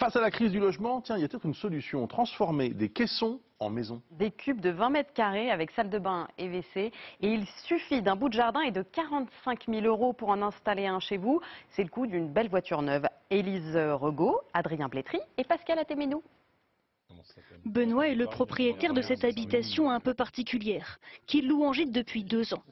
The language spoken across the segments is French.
Face à la crise du logement, tiens, il y a peut-être une solution, transformer des caissons en maison. Des cubes de 20 mètres carrés avec salle de bain et WC. Et il suffit d'un bout de jardin et de 45 000 € pour en installer un chez vous. C'est le coût d'une belle voiture neuve. Élise Regaud, Adrien Plétry et Pascal Atéménou. Benoît est le propriétaire de cette habitation un peu particulière, qu'il loue en gîte depuis 2 ans.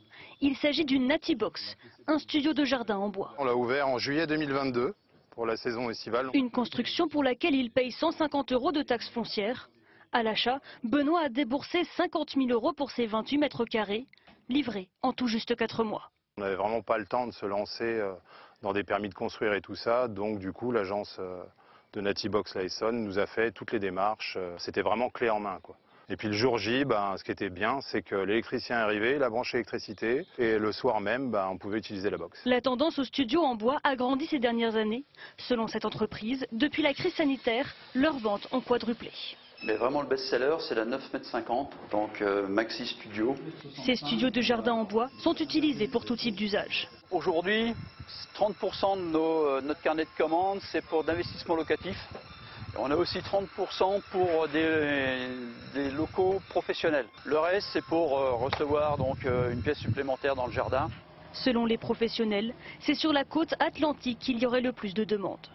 Il s'agit d'une Natibox, un studio de jardin en bois. On l'a ouvert en juillet 2022 pour la saison estivale. Une construction pour laquelle il paye 150 € de taxes foncières. À l'achat, Benoît a déboursé 50 000 € pour ses 28 mètres carrés, livrés en tout juste 4 mois. On n'avait vraiment pas le temps de se lancer dans des permis de construire et tout ça, donc du coup l'agence de Natibox La Essonne nous a fait toutes les démarches. C'était vraiment clé en main, quoi. Et puis le jour J, ce qui était bien, c'est que l'électricien est arrivé, il a branché l'électricité et le soir même, on pouvait utiliser la box. La tendance au studio en bois a grandi ces dernières années. Selon cette entreprise, depuis la crise sanitaire, leurs ventes ont quadruplé. Mais vraiment le best-seller, c'est la 9,50 m, donc Maxi Studio. Ces studios de jardin en bois sont utilisés pour tout type d'usage. Aujourd'hui, 30% de notre carnet de commandes, c'est pour d'investissement locatif. On a aussi 30% pour des locaux professionnels. Le reste, c'est pour recevoir donc une pièce supplémentaire dans le jardin. Selon les professionnels, c'est sur la côte atlantique qu'il y aurait le plus de demandes.